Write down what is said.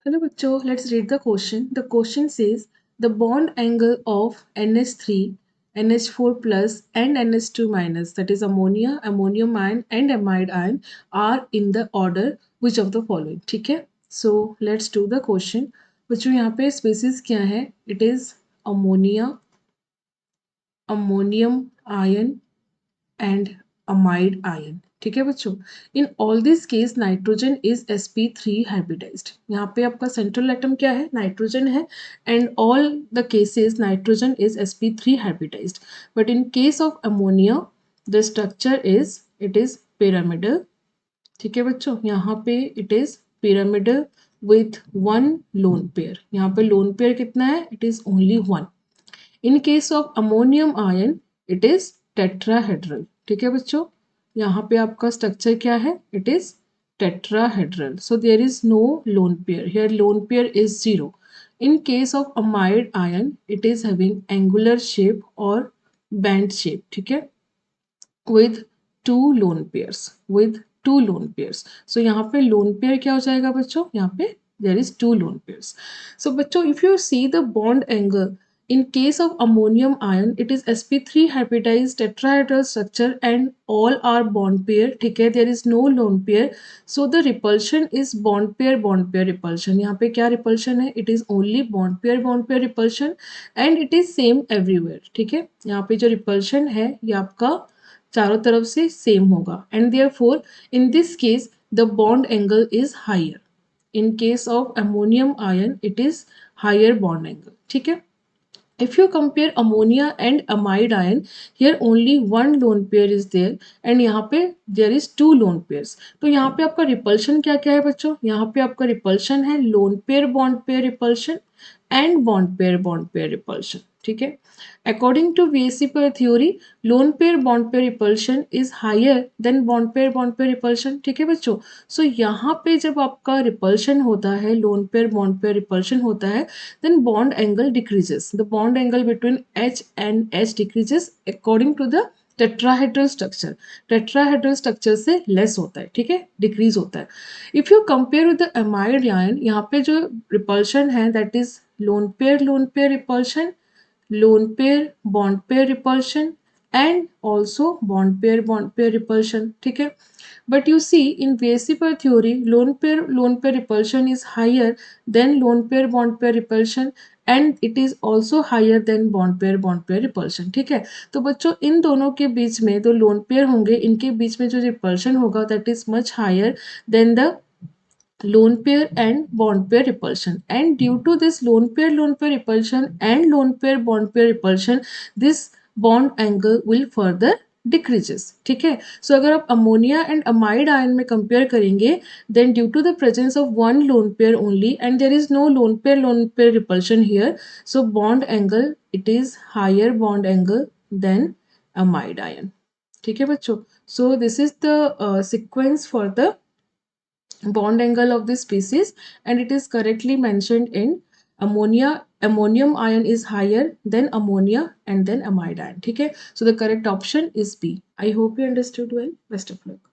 Hello, bachcho. Let's read the question. The question says the bond angle of NH3, NH4 plus, and NH2 minus, that is ammonia, ammonium ion, and amide ion, are in the order which of the following. ठीक है? So let's do the question. बच्चों यहाँ पे species क्या है? It is ammonia, ammonium ion, and amide ion. ठीक है बच्चों, in all this case nitrogen is sp3 hybridised. यहाँ पे आपका सेंट्रल एटम क्या है? नाइट्रोजन है. And all the cases nitrogen is sp3 hybridised. But in case of ammonia the structure is it is pyramidal. ठीक है बच्चों, यहाँ पे it is pyramidal with one lone pair. यहाँ पे लोन पेयर कितना है? It is only one. In case of ammonium ion it is tetrahedral. ठीक है बच्चों, यहाँ पे आपका स्ट्रक्चर क्या है? It is tetrahedral. So there is no lone pair here. Lone pair is zero. In case of amide ion it is having angular shape और bent shape. ठीक है, with two lone pairs, with two lone pairs. So यहाँ पे lone pair क्या हो जाएगा बच्चों? यहाँ पे there is two lone pairs. So बच्चों if you see the bond angle in case of ammonium ion it is sp3 hybridized tetrahedral structure and all are bond pair. ठीक है, there is no lone pair. So the repulsion is bond pair repulsion. यहाँ पे क्या repulsion है? It is only bond pair repulsion and it is same everywhere. ठीक है, यहाँ पे जो repulsion है ये आपका चारों तरफ से सेम होगा. And therefore in this case the bond angle is higher. In case of ammonium ion it is higher bond angle. ठीक है, if you compare ammonia and amide ion, here only one lone pair is there and यहाँ पे there is two lone pairs. तो यहाँ पे आपका repulsion क्या क्या है बच्चों? यहाँ पे आपका repulsion है lone pair bond pair repulsion and bond pair repulsion. ठीक है, according to VSE per theory lone pair bond pair repulsion is higher than bond pair repulsion. ठीक है बच्चों, सो यहाँ पे जब आपका repulsion होता है lone pair bond pair repulsion होता है then bond angle decreases. The bond angle between H and H decreases according to the tetrahedral structure. Tetrahedral structure से लेस होता है. ठीक है, डिक्रीज होता है. If you compare with the amide ion, यहाँ पे जो रिपल्शन है that is loan pair repulsion, lone pair bond pair repulsion and also bond pair repulsion. ठीक है, but you see in VSE per theory lone pair repulsion is higher than lone pair bond pair repulsion and it is also higher than bond pair repulsion. ठीक है, तो बच्चों इन दोनों के बीच में दो लोन पेयर होंगे, इनके बीच में जो रिपल्शन होगा that is much higher than the lone pair and bond pair repulsion. And due to this lone pair repulsion and lone pair bond pair repulsion this bond angle will further decreases. ठीक है, so अगर आप ammonia and amide ion में compare करेंगे then due to the presence of one lone pair only and there is no lone pair repulsion here, so bond angle it is higher bond angle than amide ion. ठीक है बच्चों, so this is the sequence for the bond angle of this species and it is correctly mentioned in ammonium ion is higher than ammonia and then amide ion. ठीक है, so the correct option is B. I hope you understood well. Best of luck.